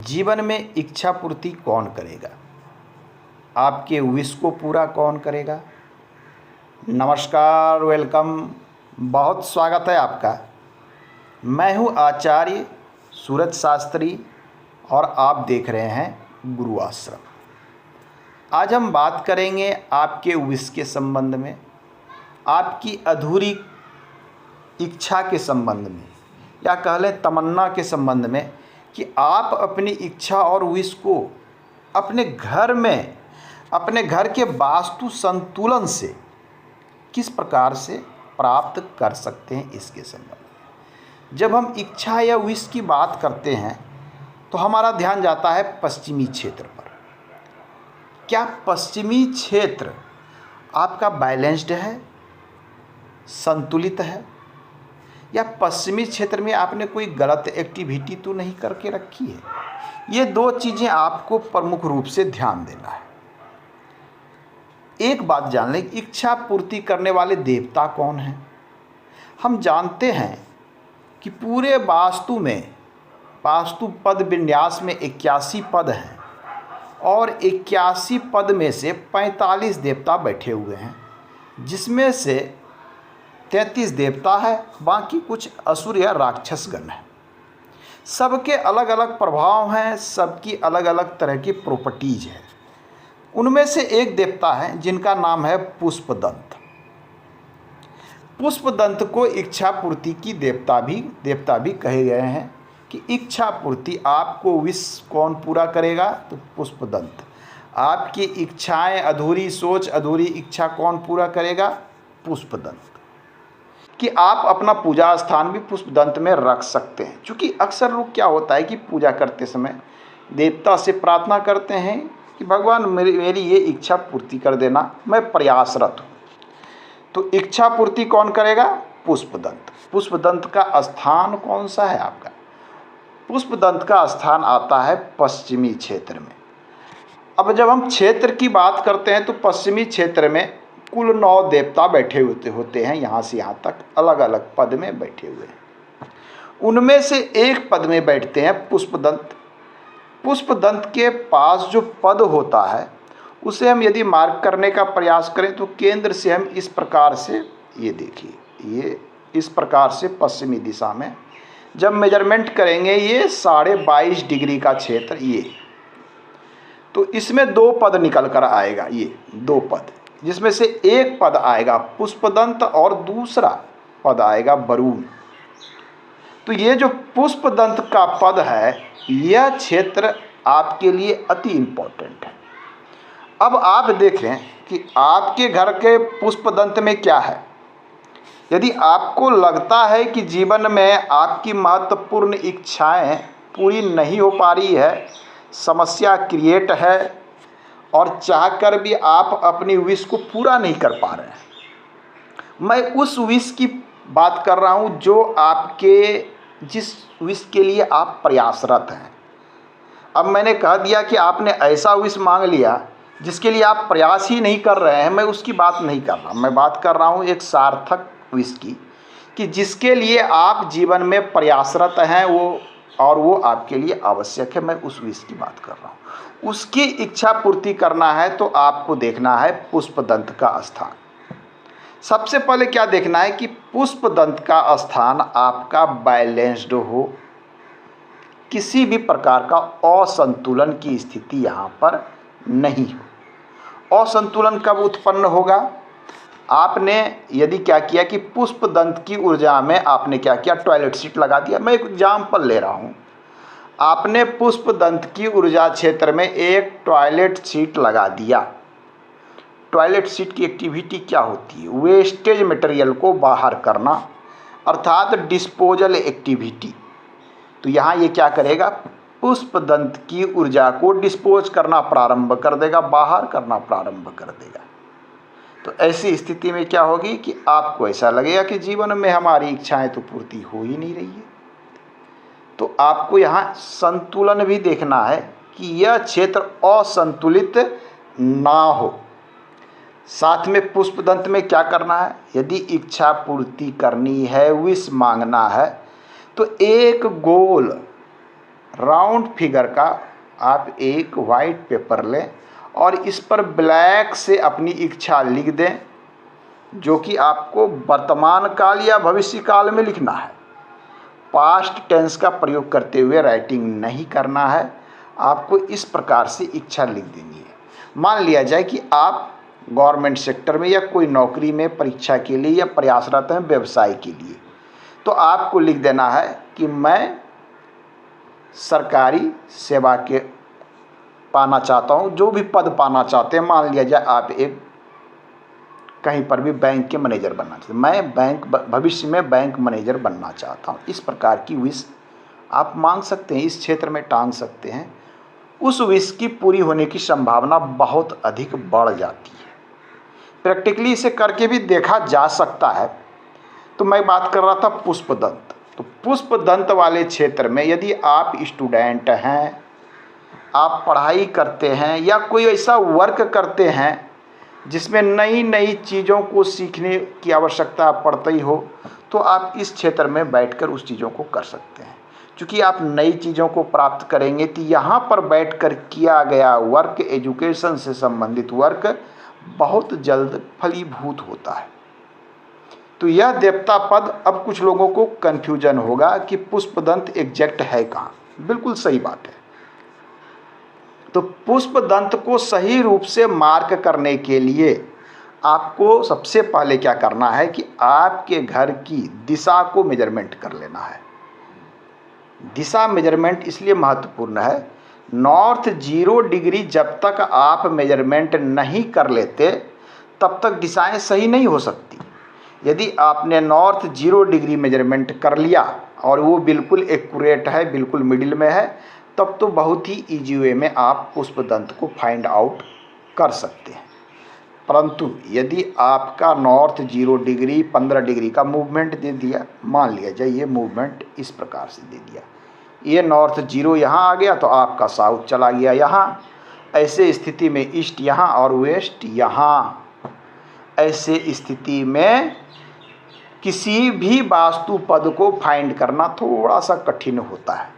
जीवन में इच्छा पूर्ति कौन करेगा? आपके विश को पूरा कौन करेगा? नमस्कार, वेलकम, बहुत स्वागत है आपका। मैं हूं आचार्य सूरज शास्त्री और आप देख रहे हैं गुरु आश्रम। आज हम बात करेंगे आपके विश के संबंध में, आपकी अधूरी इच्छा के संबंध में, या कह लें तमन्ना के संबंध में, कि आप अपनी इच्छा और विश को अपने घर में, अपने घर के वास्तु संतुलन से किस प्रकार से प्राप्त कर सकते हैं, इसके संबंध में। जब हम इच्छा या विश की बात करते हैं तो हमारा ध्यान जाता है पश्चिमी क्षेत्र पर। क्या पश्चिमी क्षेत्र आपका बैलेंस्ड है, संतुलित है, या पश्चिमी क्षेत्र में आपने कोई गलत एक्टिविटी तो नहीं करके रखी है? ये दो चीज़ें आपको प्रमुख रूप से ध्यान देना है। एक बात जान लें, इच्छा पूर्ति करने वाले देवता कौन हैं? हम जानते हैं कि पूरे वास्तु में, वास्तु पद विन्यास में 81 पद हैं और 81 पद में से 45 देवता बैठे हुए हैं, जिसमें से 33 देवता है, बाकी कुछ असुर या राक्षस गण है। सबके अलग अलग प्रभाव हैं, सबकी अलग अलग तरह की प्रॉपर्टीज है। उनमें से एक देवता है जिनका नाम है पुष्पदंत। पुष्पदंत को इच्छा पूर्ति की देवता भी कहे गए हैं कि इच्छा पूर्ति, आपको विश कौन पूरा करेगा? तो पुष्पदंत। आपकी इच्छाएं, अधूरी सोच, अधूरी इच्छा कौन पूरा करेगा? पुष्पदंत। कि आप अपना पूजा स्थान भी पुष्पदंत में रख सकते हैं, क्योंकि अक्सर लोग क्या होता है कि पूजा करते समय देवता से प्रार्थना करते हैं कि भगवान मेरी ये इच्छा पूर्ति कर देना, मैं प्रयासरत हूँ। तो इच्छा पूर्ति कौन करेगा? पुष्पदंत। पुष्पदंत का स्थान कौन सा है आपका? पुष्पदंत का स्थान आता है पश्चिमी क्षेत्र में। अब जब हम क्षेत्र की बात करते हैं तो पश्चिमी क्षेत्र में कुल 9 देवता बैठे होते हैं, यहाँ से यहाँ तक अलग अलग पद में बैठे हुए हैं। उनमें से एक पद में बैठते हैं पुष्पदंत। पुष्पदंत के पास जो पद होता है उसे हम यदि मार्क करने का प्रयास करें तो केंद्र से हम इस प्रकार से, ये देखिए, ये इस प्रकार से पश्चिमी दिशा में जब मेजरमेंट करेंगे, ये 22.5 डिग्री का क्षेत्र, ये तो इसमें 2 पद निकल कर आएगा। ये 2 पद, जिसमें से एक पद आएगा पुष्पदंत और दूसरा पद आएगा वरुण। तो ये जो पुष्पदंत का पद है, यह क्षेत्र आपके लिए अति इम्पोर्टेंट है। अब आप देखें कि आपके घर के पुष्पदंत में क्या है। यदि आपको लगता है कि जीवन में आपकी महत्वपूर्ण इच्छाएं पूरी नहीं हो पा रही है, समस्या क्रिएट है, और चाहकर भी आप अपनी विश को पूरा नहीं कर पा रहे हैं, मैं उस विश की बात कर रहा हूं जो आपके, जिस विश के लिए आप प्रयासरत हैं। अब मैंने कह दिया कि आपने ऐसा विश मांग लिया जिसके लिए आप प्रयास ही नहीं कर रहे हैं, मैं उसकी बात नहीं कर रहा। मैं बात कर रहा हूं एक सार्थक विश की, कि जिसके लिए आप जीवन में प्रयासरत हैं, वो आपके लिए आवश्यक है। मैं उस विश की बात कर रहा हूँ। उसकी इच्छा पूर्ति करना है तो आपको देखना है पुष्पदंत का स्थान। सबसे पहले क्या देखना है कि पुष्पदंत का स्थान आपका बैलेंस्ड हो, किसी भी प्रकार का असंतुलन की स्थिति यहाँ पर नहीं हो। असंतुलन कब उत्पन्न होगा? आपने यदि क्या किया कि पुष्पदंत की ऊर्जा में आपने क्या किया, टॉयलेट सीट लगा दिया। मैं एक एग्जाम्पल ले रहा हूँ। आपने पुष्पदंत की ऊर्जा क्षेत्र में एक टॉयलेट सीट लगा दिया। टॉयलेट सीट की एक्टिविटी क्या होती है? वेस्टेज मटेरियल को बाहर करना, अर्थात डिस्पोजल एक्टिविटी। तो यहाँ ये क्या करेगा? पुष्पदंत की ऊर्जा को डिस्पोज करना प्रारंभ कर देगा, बाहर करना प्रारंभ कर देगा। तो ऐसी स्थिति में क्या होगी कि आपको ऐसा लगेगा कि जीवन में हमारी इच्छाएं तो पूर्ति हो ही नहीं रही है। तो आपको यहाँ संतुलन भी देखना है कि यह क्षेत्र असंतुलित ना हो। साथ में पुष्पदंत में क्या करना है? यदि इच्छा पूर्ति करनी है, विश मांगना है, तो एक गोल राउंड फिगर का आप एक वाइट पेपर लें और इस पर ब्लैक से अपनी इच्छा लिख दें, जो कि आपको वर्तमान काल या भविष्य काल में लिखना है। पास्ट टेंस का प्रयोग करते हुए राइटिंग नहीं करना है। आपको इस प्रकार से इच्छा लिख देनी है। मान लिया जाए कि आप गवर्नमेंट सेक्टर में या कोई नौकरी में परीक्षा के लिए या प्रयासरत हैं व्यवसाय के लिए, तो आपको लिख देना है कि मैं सरकारी सेवा के पाना चाहता हूँ, जो भी पद पाना चाहते हैं। मान लिया जाए आप एक कहीं पर भी बैंक के मैनेजर बनना चाहते हैं, मैं भविष्य में बैंक मैनेजर बनना चाहता हूँ। इस प्रकार की विश आप मांग सकते हैं, इस क्षेत्र में टांग सकते हैं। उस विश की पूरी होने की संभावना बहुत अधिक बढ़ जाती है। प्रैक्टिकली इसे करके भी देखा जा सकता है। तो मैं बात कर रहा था पुष्पदंत। तो पुष्पदंत वाले क्षेत्र में यदि आप स्टूडेंट हैं, आप पढ़ाई करते हैं या कोई ऐसा वर्क करते हैं जिसमें नई नई चीज़ों को सीखने की आवश्यकता पड़ती हो, तो आप इस क्षेत्र में बैठकर उस चीज़ों को कर सकते हैं। क्योंकि आप नई चीज़ों को प्राप्त करेंगे तो यहाँ पर बैठकर किया गया वर्क, एजुकेशन से संबंधित वर्क बहुत जल्द फलीभूत होता है। तो यह देवता पद, अब कुछ लोगों को कन्फ्यूजन होगा कि पुष्पदंत एग्जैक्ट है कहाँ। बिल्कुल सही बात है। तो पुष्पदंत को सही रूप से मार्क करने के लिए आपको सबसे पहले क्या करना है कि आपके घर की दिशा को मेजरमेंट कर लेना है। दिशा मेजरमेंट इसलिए महत्वपूर्ण है, नॉर्थ 0 डिग्री जब तक आप मेजरमेंट नहीं कर लेते तब तक दिशाएं सही नहीं हो सकती। यदि आपने नॉर्थ 0 डिग्री मेजरमेंट कर लिया और वो बिल्कुल एक्यूरेट है, बिल्कुल मिडिल में है, तब तो बहुत ही ईजी वे में आप पुष्पदंत को फाइंड आउट कर सकते हैं। परंतु यदि आपका नॉर्थ 0 डिग्री 15 डिग्री का मूवमेंट दे दिया, मान लिया जाए ये मूवमेंट इस प्रकार से दे दिया, ये नॉर्थ 0 यहाँ आ गया तो आपका साउथ चला गया यहाँ, ऐसे स्थिति में ईस्ट यहाँ और वेस्ट यहाँ। ऐसे स्थिति में किसी भी वास्तु पद को फाइंड करना थोड़ा सा कठिन होता है।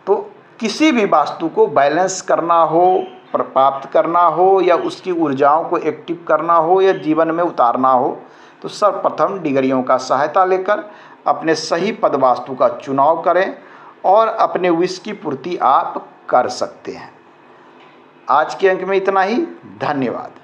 तो किसी भी वास्तु को बैलेंस करना हो, प्राप्त करना हो या उसकी ऊर्जाओं को एक्टिव करना हो या जीवन में उतारना हो, तो सर्वप्रथम डिग्रियों का सहायता लेकर अपने सही पद वास्तु का चुनाव करें और अपने विश की पूर्ति आप कर सकते हैं। आज के अंक में इतना ही। धन्यवाद।